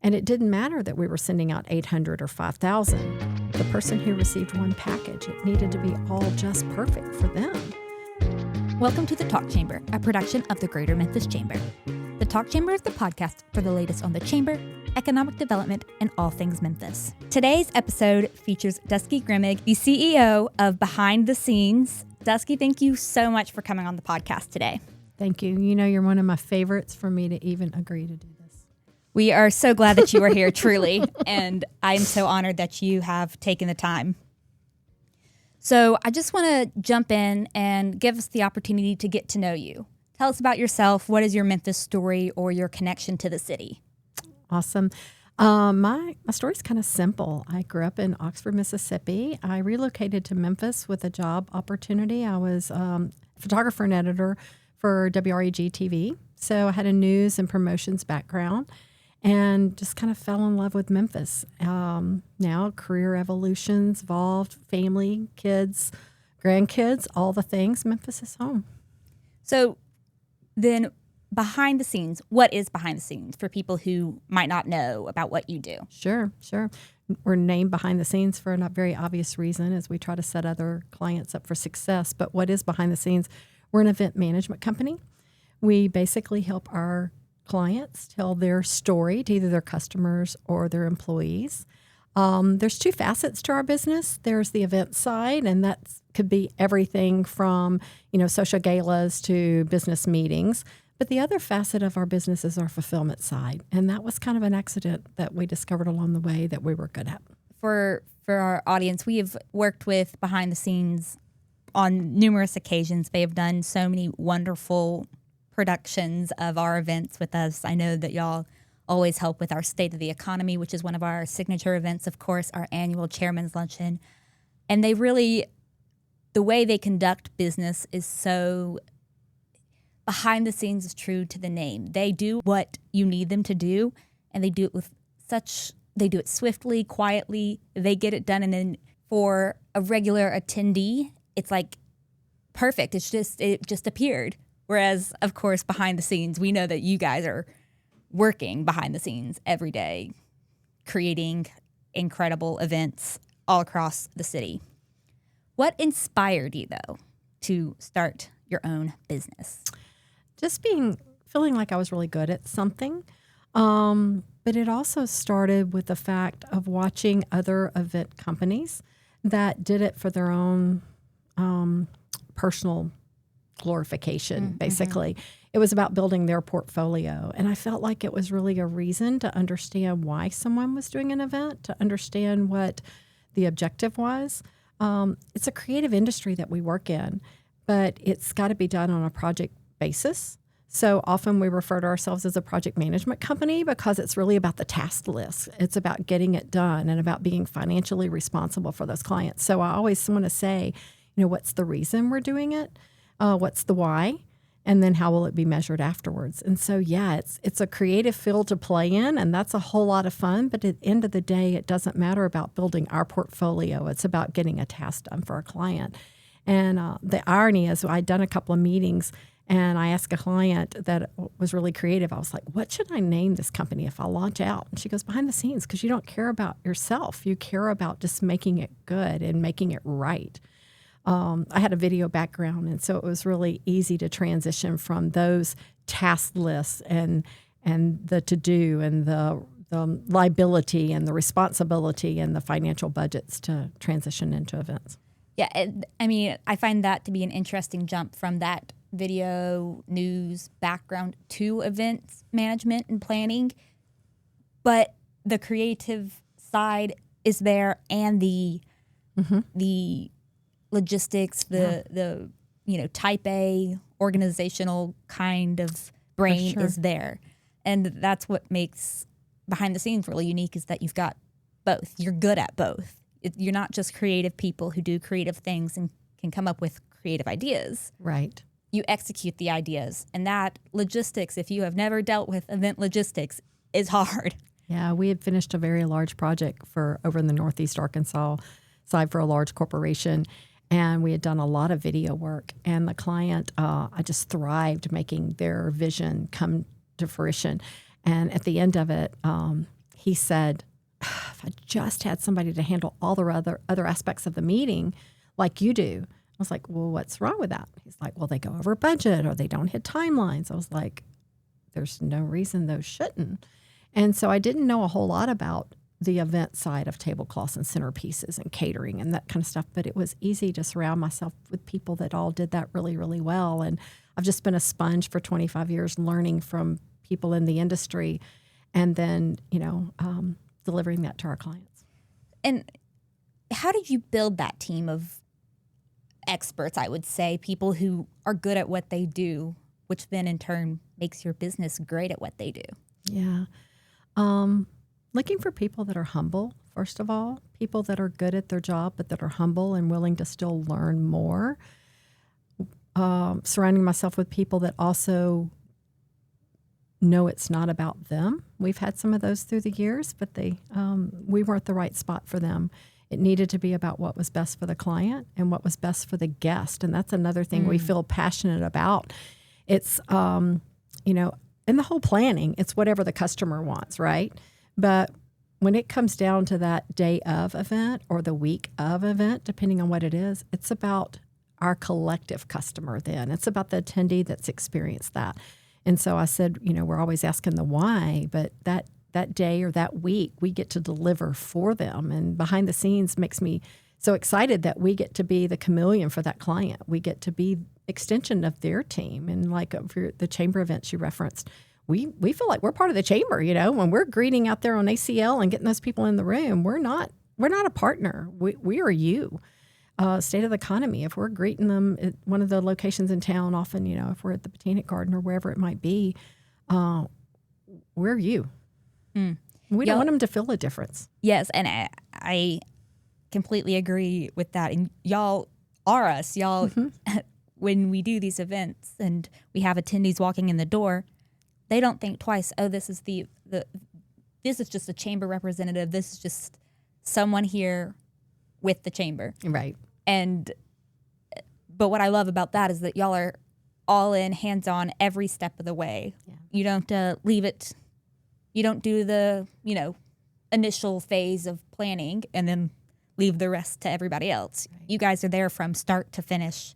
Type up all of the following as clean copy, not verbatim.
And it didn't matter that we were sending out 800 or 5,000. The person who received one package, it needed to be all just perfect for them. Welcome to The Talk Chamber, a production of the Greater Memphis Chamber. The Talk Chamber is the podcast for the latest on the Chamber, economic development, and all things Memphis. Today's episode features Dusky Grimmig, the CEO of Behind the Scenes. Dusky, thank you so much for coming on the podcast today. Thank you. You know, you're one of my favorites for me to even agree to do this. We are so glad that you are here, truly, and I'm so honored that you have taken the time. So I just want to jump in and give us the opportunity to get to know you. Tell us about yourself. What is your Memphis story or your connection to the city? Awesome. My story's kind of simple. I grew up in Oxford, Mississippi. I relocated to Memphis with a job opportunity. I was a photographer and editor for WREG TV. So I had a news and promotions background and just kind of fell in love with Memphis. Now career evolutions, evolved, family, kids, grandkids, all the things. Memphis is home. So then behind the scenes, what is behind the scenes for people who might not know about what you do? Sure. We're named behind the scenes for a not very obvious reason as we try to set other clients up for success. But what is behind the scenes? We're an event management company. We basically help our clients tell their story to either their customers or their employees. There's two facets to our business. There's the event side, and that could be everything from, social galas to business meetings. But the other facet of our business is our fulfillment side, and that was kind of an accident that we discovered along the way that we were good at. For our audience, we have worked with Behind the Scenes on numerous occasions. They have done so many wonderful productions of our events with us. I know that y'all always help with our State of the Economy, which is one of our signature events, of course, our annual Chairman's Luncheon. And they really, the way they conduct business is so behind the scenes, is true to the name. They do what you need them to do, and they do it they do it swiftly, quietly. They get it done, and then for a regular attendee, it's like perfect. It just appeared. Whereas, of course, behind the scenes, we know that you guys are working behind the scenes every day, creating incredible events all across the city. What inspired you, though, to start your own business? Just feeling like I was really good at something. But it also started with the fact of watching other event companies that did it for their own personal glorification, basically. It was about building their portfolio. And I felt like it was really a reason to understand why someone was doing an event, to understand what the objective was. It's a creative industry that we work in, but it's got to be done on a project basis. So often we refer to ourselves as a project management company because it's really about the task list. It's about getting it done and about being financially responsible for those clients. So I always want to say, what's the reason we're doing it? What's the why? And then how will it be measured afterwards? And so, it's a creative field to play in, and that's a whole lot of fun. But at the end of the day, it doesn't matter about building our portfolio. It's about getting a task done for our client. And the irony is I'd done a couple of meetings, and I asked a client that was really creative. I was like, what should I name this company if I launch out? And she goes, Behind the Scenes, because you don't care about yourself. You care about just making it good and making it right. I had a video background, and so it was really easy to transition from those task lists and the to-do and the liability and the responsibility and the financial budgets to transition into events. Yeah, I find that to be an interesting jump from that video news background to events management and planning. But the creative side is there, and the logistics, the type A organizational kind of brain is there. And that's what makes Behind the Scenes really unique, is that you've got both. You're good at both. You're not just creative people who do creative things and can come up with creative ideas. Right. You execute the ideas. And that logistics, if you have never dealt with event logistics, is hard. Yeah, we had finished a very large project over in the Northeast Arkansas side for a large corporation. And we had done a lot of video work. And the client, I just thrived making their vision come to fruition. And at the end of it, he said, if I just had somebody to handle all the other aspects of the meeting like you do. I was like, well, what's wrong with that? He's like, well, they go over budget or they don't hit timelines. I was like, there's no reason those shouldn't. And so I didn't know a whole lot about the event side of tablecloths and centerpieces and catering and that kind of stuff, but it was easy to surround myself with people that all did that really, really well. And I've just been a sponge for 25 years learning from people in the industry and then, delivering that to our clients. And how did you build that team of experts, I would say, people who are good at what they do, which then in turn makes your business great at what they do? Yeah. Looking for people that are humble, first of all, people that are good at their job, but that are humble and willing to still learn more. Surrounding myself with people that also know it's not about them. We've had some of those through the years, but we weren't the right spot for them. It needed to be about what was best for the client and what was best for the guest. And that's another thing we feel passionate about. It's, in the whole planning, it's whatever the customer wants, right? But when it comes down to that day of event or the week of event, depending on what it is, it's about our collective customer then. It's about the attendee that's experienced that. And so I said, we're always asking the why, but that day or that week, we get to deliver for them. And behind the scenes makes me so excited that we get to be the chameleon for that client. We get to be extension of their team. And like for the chamber events you referenced, we feel like we're part of the chamber, when we're greeting out there on ACL and getting those people in the room, we're not a partner. We are you. State of the economy. If we're greeting them at one of the locations in town, often, if we're at the Botanic Garden or wherever it might be, we're you. We don't want them to feel a difference. Yes, and I completely agree with that. And y'all are us. Y'all, when we do these events and we have attendees walking in the door, they don't think twice. Oh, this is this is just a chamber representative. This is just someone here with the chamber. Right. But what I love about that is that y'all are all in, hands-on every step of the way. Yeah. You don't leave it. You don't do the, initial phase of planning and then leave the rest to everybody else. Right. You guys are there from start to finish,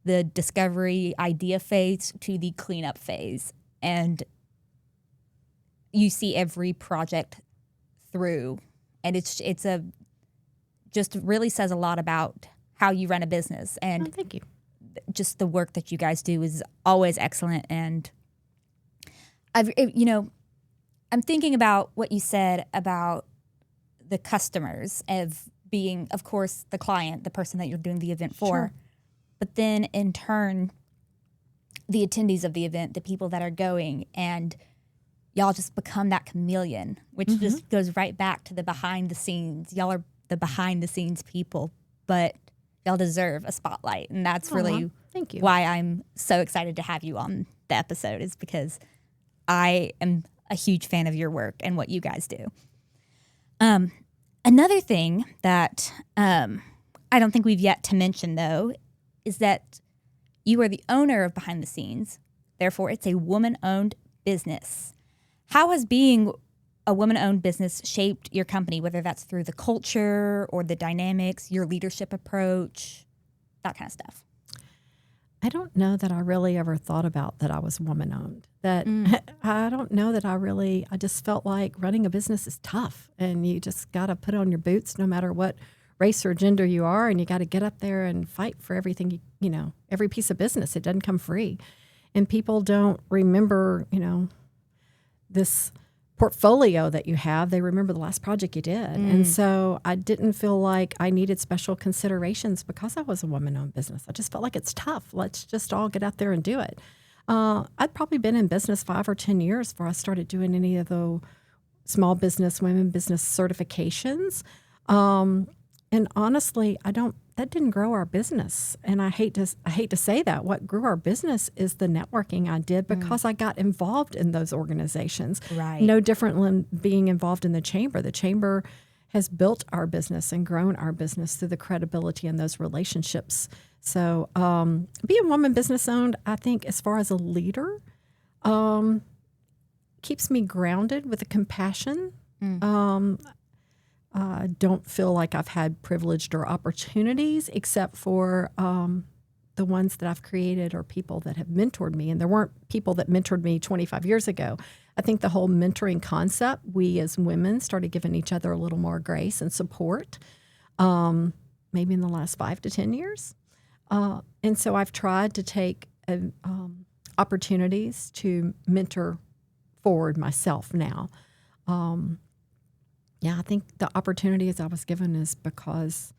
the discovery idea phase to the cleanup phase. And you see every project through. And it's just really says a lot about how you run a business. And thank you. Just the work that you guys do is always excellent. And I'm thinking about what you said about the customers of being, of course, the client, the person that you're doing the event for, sure. But then in turn, the attendees of the event, the people that are going, and y'all just become that chameleon, which just goes right back to the behind the scenes. Y'all are the behind the scenes people, but y'all deserve a spotlight. And that's really thank you. Why I'm so excited to have you on the episode, is because I am a huge fan of your work and what you guys do. Another thing that I don't think we've yet to mention, though, is that you are the owner of Behind the Scenes. Therefore, it's a woman-owned business. How has being a woman-owned business shaped your company, whether that's through the culture or the dynamics, your leadership approach, that kind of stuff? I don't know that I really ever thought about that I was woman-owned. I don't know that I just felt like running a business is tough, and you just got to put on your boots no matter what race or gender you are, and you got to get up there and fight for everything, every piece of business. It doesn't come free. And people don't remember, this portfolio that you have. They remember the last project you did. And so I didn't feel like I needed special considerations because I was a woman-owned business. I just felt like it's tough. Let's just all get out there and do it. I'd probably been in business 5 or 10 years before I started doing any of the small business, women business certifications. And honestly, that didn't grow our business. And I hate to say that. What grew our business is the networking I did because I got involved in those organizations. Right. No different than being involved in the chamber. The chamber has built our business and grown our business through the credibility and those relationships. So being woman business owned, I think as far as a leader, keeps me grounded with a compassion. Don't feel like I've had privileged or opportunities except for the ones that I've created or people that have mentored me. And there weren't people that mentored me 25 years ago. I think the whole mentoring concept, we as women started giving each other a little more grace and support, maybe in the last 5 to 10 years. And so I've tried to take opportunities to mentor forward myself now. I think the opportunities I was given is because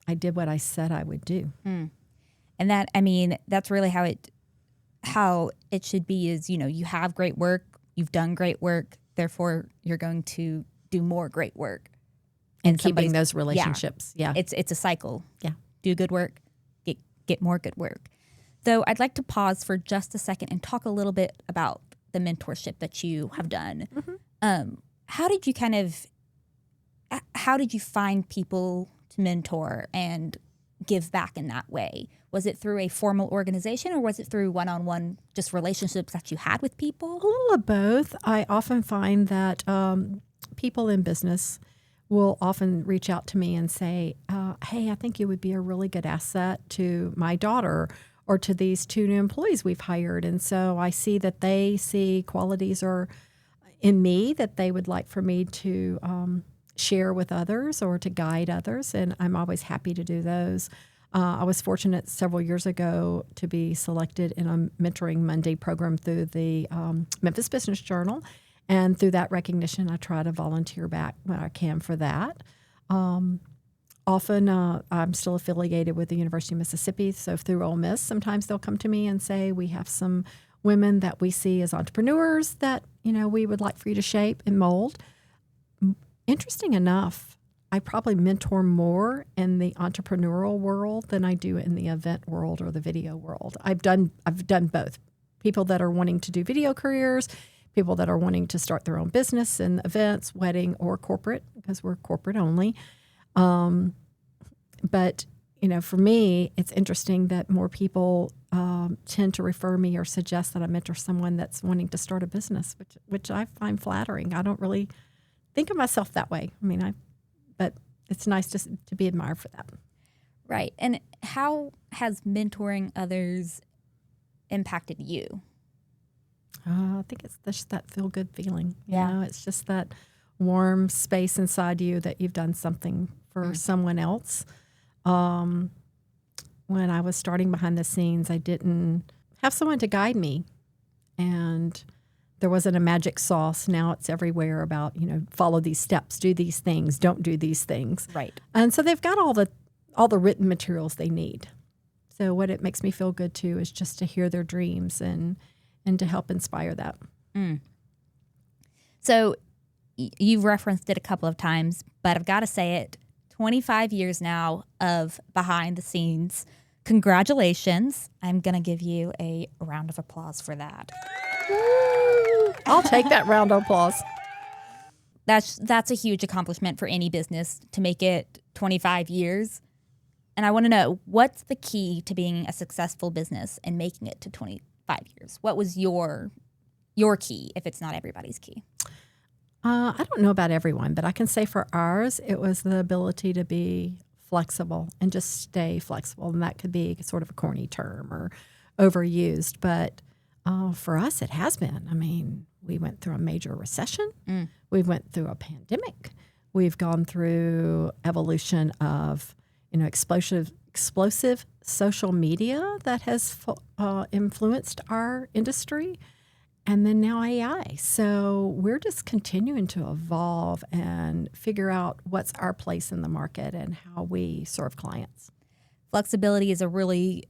I did what I said I would do. And that, that's really how it should be is, you have great work, you've done great work, therefore you're going to do more great work. And keeping those relationships. Yeah. It's a cycle. Yeah. Do good work, get more good work. So I'd like to pause for just a second and talk a little bit about the mentorship that you have done. How did you find people to mentor and give back in that way? Was it through a formal organization or was it through one-on-one just relationships that you had with people? A little of both. I often find that people in business will often reach out to me and say, hey, I think you would be a really good asset to my daughter or to these 2 new employees we've hired. And so I see that they see qualities or in me that they would like for me to share with others or to guide others, and I'm always happy to do those. I was fortunate several years ago to be selected in a Mentoring Monday program through the Memphis Business Journal, and through that recognition, I try to volunteer back when I can for that. Often, I'm still affiliated with the University of Mississippi, so through Ole Miss, sometimes they'll come to me and say, we have some women that we see as entrepreneurs that, we would like for you to shape and mold. Interesting enough, I probably mentor more in the entrepreneurial world than I do in the event world or the video world. I've done both. People that are wanting to do video careers, people that are wanting to start their own business in events, wedding, or corporate, because we're corporate only. But for me, it's interesting that more people tend to refer me or suggest that I mentor someone that's wanting to start a business, which I find flattering. I don't really think of myself that way. But it's nice to be admired for that. Right. And how has mentoring others impacted you? I think it's just that feel-good feeling. Yeah. It's just that warm space inside you that you've done something for someone else. When I was starting behind the scenes, I didn't have someone to guide me. And there wasn't a magic sauce. Now it's everywhere about, follow these steps, do these things, don't do these things. Right. And so they've got all the written materials they need. So what it makes me feel good too is just to hear their dreams and to help inspire that. So you've referenced it a couple of times, but I've got to say it, 25 years now of behind the scenes. Congratulations. I'm going to give you a round of applause for that. I'll take that round of applause. That's a huge accomplishment for any business to make it 25 years. And I want to know, what's the key to being a successful business and making it to 25 years? What was your key, if it's not everybody's key? I don't know about everyone, but I can say for ours, it was the ability to be flexible and just stay flexible. And that could be sort of a corny term or overused. But for us, it has been. We went through a major recession. We went through a pandemic. We've gone through evolution of, explosive social media that has influenced our industry. And then now AI. So we're just continuing to evolve and figure out what's our place in the market and how we serve clients. Flexibility is a really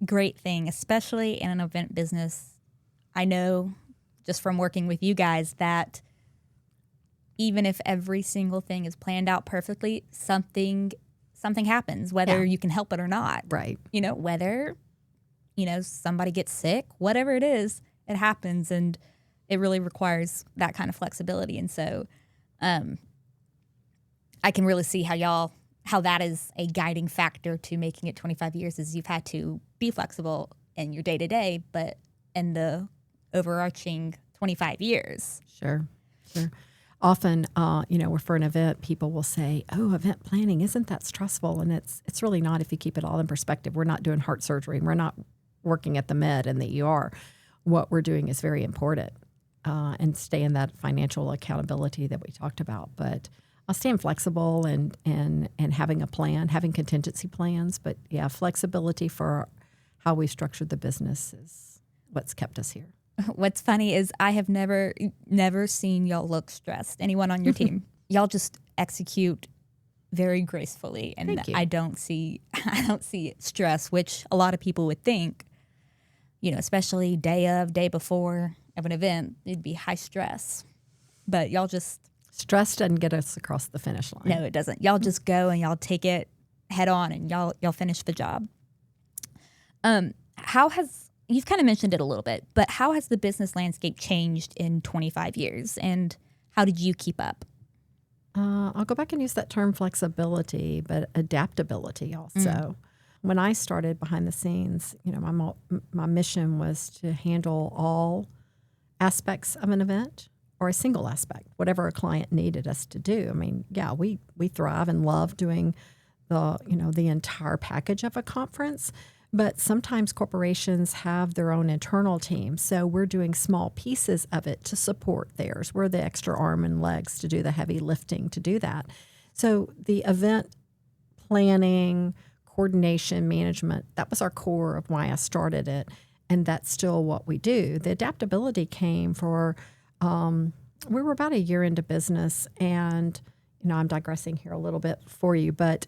great thing, especially in an event business. I know just from working with you guys that even if every single thing is planned out perfectly, something happens, whether you can help it or not. Right. Whether, somebody gets sick, whatever it is, it happens, and it really requires that kind of flexibility. And so I can really see how that is a guiding factor to making it 25 years, is you've had to be flexible in your day-to-day, but in the overarching 25 years. Sure. Often, for an event, people will say, "Oh, event planning, isn't that stressful?" And it's really not if you keep it all in perspective. We're not doing heart surgery. We're not working at the med and the ER. What we're doing is very important, and stay in that financial accountability that we talked about. But I'll staying flexible and having a plan, having contingency plans. But yeah, flexibility for how we structured the business is what's kept us here. What's funny is I have never seen y'all look stressed. Anyone on your team, y'all just execute very gracefully, and Thank you. I don't see stress, which a lot of people would think. Especially day before of an event, it'd be high stress, but y'all just Stress doesn't get us across the finish line. no, it doesn't. Y'all just go and y'all take it head on, and y'all finish the job. You've kind of mentioned it a little bit, but how has the business landscape changed in 25 years, and how did you keep up? I'll go back and use that term flexibility, but adaptability also. When I started behind the scenes, my mission was to handle all aspects of an event or a single aspect, whatever a client needed us to do. I mean, yeah, we thrive and love doing the entire package of a conference. But sometimes corporations have their own internal team, so we're doing small pieces of it to support theirs. We're the extra arm and legs to do the heavy lifting to do that. So the event planning, coordination, management, that was our core of why I started it, and that's still what we do. The adaptability came for, we were about a year into business, and I'm digressing here a little bit for you, but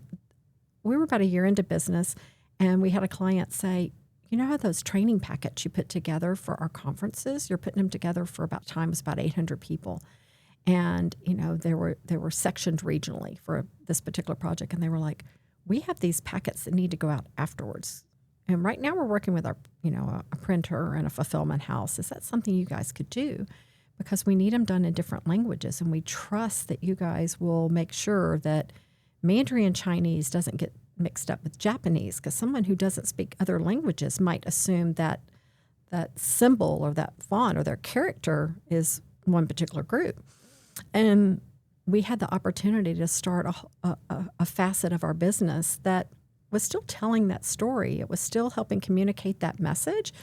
we were about a year into business. And we had a client say, how those training packets you put together for our conferences, you're putting them together for about 800 people. And, they were sectioned regionally for this particular project. And they were like, we have these packets that need to go out afterwards. And right now we're working with our, a printer and a fulfillment house. Is that something you guys could do? Because we need them done in different languages. And we trust that you guys will make sure that Mandarin Chinese doesn't get mixed up with Japanese, because someone who doesn't speak other languages might assume that that symbol or that font or their character is one particular group. And we had the opportunity to start a facet of our business that was still telling that story. It was still helping communicate that message.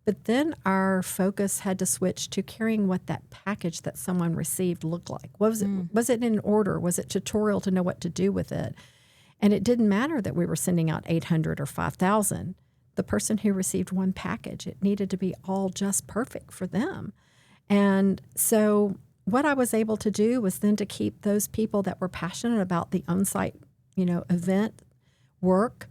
But then our focus had to switch to caring what that package that someone received looked like. Was it in order? Was it tutorial to know what to do with it? And it didn't matter that we were sending out 800 or 5,000. The person who received one package, it needed to be all just perfect for them. And so what I was able to do was then to keep those people that were passionate about the on-site, event work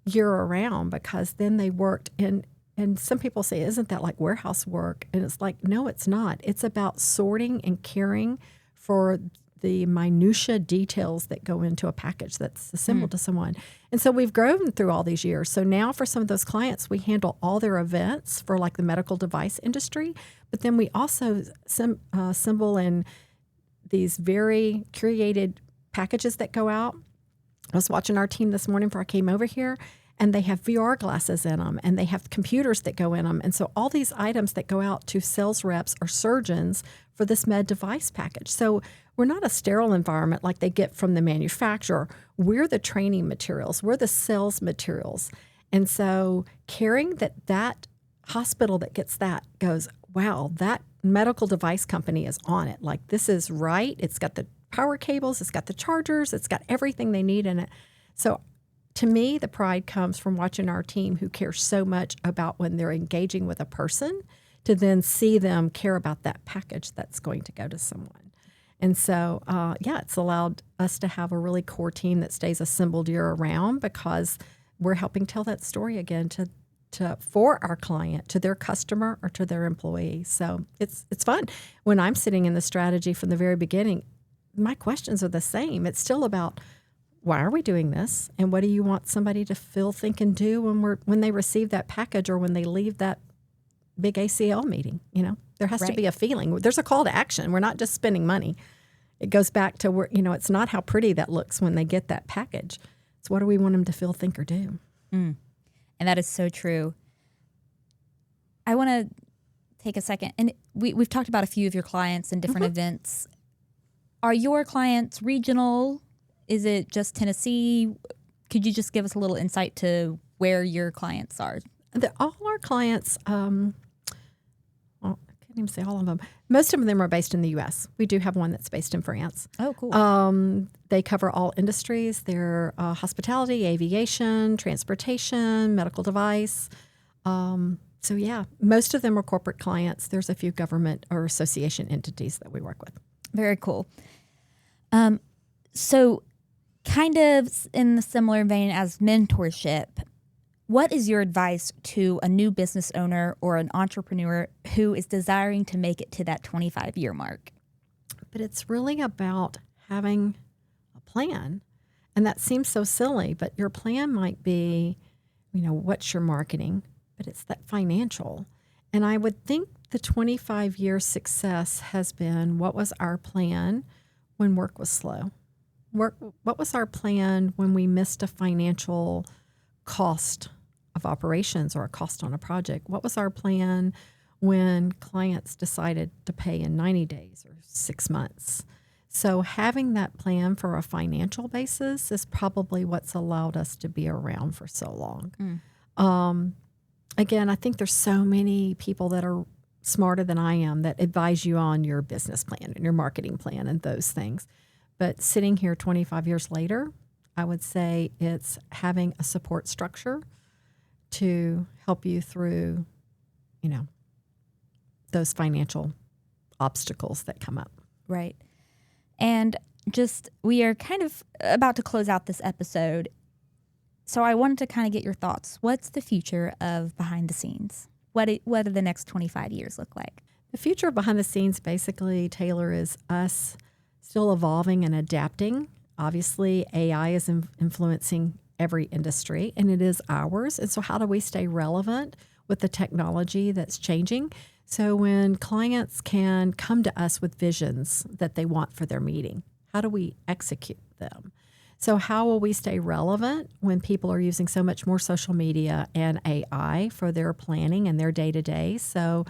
year-round, because then they worked in. And some people say, isn't that like warehouse work? And it's like, no, it's not. It's about sorting and caring for the minutia details that go into a package that's assembled to someone. And so we've grown through all these years. So now for some of those clients, we handle all their events for like the medical device industry, but then we also assemble in these very curated packages that go out. I was watching our team this morning before I came over here, and they have VR glasses in them, and they have computers that go in them. And so all these items that go out to sales reps or surgeons for this med device package. So we're not a sterile environment like they get from the manufacturer. We're the training materials. We're the sales materials. And so caring that hospital that gets that goes, wow, that medical device company is on it. Like, this is right. It's got the power cables. It's got the chargers. It's got everything they need in it. So to me, the pride comes from watching our team who cares so much about when they're engaging with a person to then see them care about that package that's going to go to someone. And so, it's allowed us to have a really core team that stays assembled year-round, because we're helping tell that story again for our client, to their customer, or to their employee. So it's fun. When I'm sitting in the strategy from the very beginning, my questions are the same. It's still about, why are we doing this? And what do you want somebody to feel, think, and do when they receive that package or when they leave that big ACL meeting? There has to be a feeling. There's a call to action. We're not just spending money. It goes back to where, it's not how pretty that looks when they get that package. It's what do we want them to feel, think, or do? And that is so true. I want to take a second. And we've talked about a few of your clients and different events. Are your clients regional? Is it just Tennessee? Could you just give us a little insight to where your clients are? All our clients, well, I can't even say all of them. Most of them are based in the U.S. We do have one that's based in France. Oh, cool. They cover all industries. They're hospitality, aviation, transportation, medical device. So, yeah, most of them are corporate clients. There's a few government or association entities that we work with. Very cool. So kind of in the similar vein as mentorship, what is your advice to a new business owner or an entrepreneur who is desiring to make it to that 25-year mark? But it's really about having a plan. And that seems so silly, but your plan might be, what's your marketing? But it's that financial. And I would think the 25-year success has been, what was our plan when work was slow? What was our plan when we missed a financial cost of operations or a cost on a project? What was our plan when clients decided to pay in 90 days or 6 months? So having that plan for a financial basis is probably what's allowed us to be around for so long. Again, I think there's so many people that are smarter than I am that advise you on your business plan and your marketing plan and those things. But sitting here 25 years later, I would say it's having a support structure to help you through, those financial obstacles that come up. Right. And we are kind of about to close out this episode. So I wanted to kind of get your thoughts. What's the future of Behind the Scenes? What do the next 25 years look like? The future of Behind the Scenes, basically, Taylor, is us still evolving and adapting. Obviously, AI is influencing every industry, and it is ours. And so how do we stay relevant with the technology that's changing? So when clients can come to us with visions that they want for their meeting, how do we execute them? So how will we stay relevant when people are using so much more social media and AI for their planning and their day-to-day? So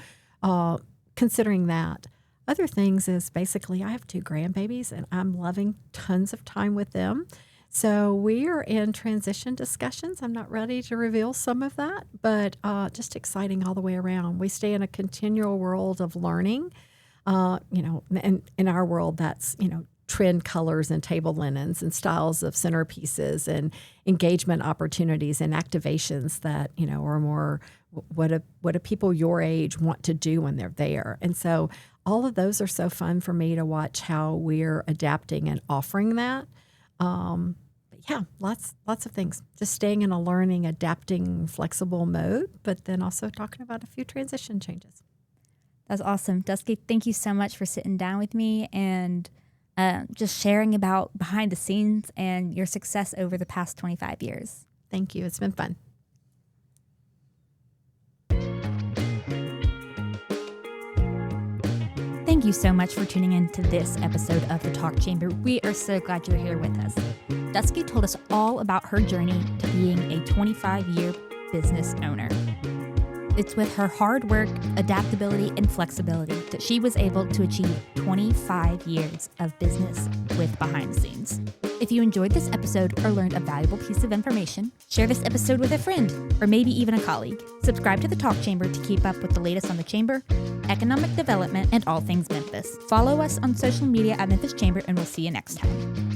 considering that. Other things is basically I have 2 grandbabies, and I'm loving tons of time with them. So we are in transition discussions. I'm not ready to reveal some of that, but just exciting all the way around. We stay in a continual world of learning. And in our world, that's, trend colors and table linens and styles of centerpieces and engagement opportunities and activations that, are more what do people your age want to do when they're there. And so all of those are so fun for me to watch how we're adapting and offering that. But yeah, lots of things. Just staying in a learning, adapting, flexible mode, but then also talking about a few transition changes. That's awesome. Dusky, thank you so much for sitting down with me and just sharing about behind the scenes and your success over the past 25 years. Thank you. It's been fun. Thank you so much for tuning in to this episode of The Talk Chamber. We are so glad you're here with us. Dusky told us all about her journey to being a 25-year business owner. It's with her hard work, adaptability, and flexibility that she was able to achieve 25 years of business with Behind the Scenes. If you enjoyed this episode or learned a valuable piece of information, share this episode with a friend or maybe even a colleague. Subscribe to the Talk Chamber to keep up with the latest on the Chamber, economic development, and all things Memphis. Follow us on social media at Memphis Chamber, and we'll see you next time.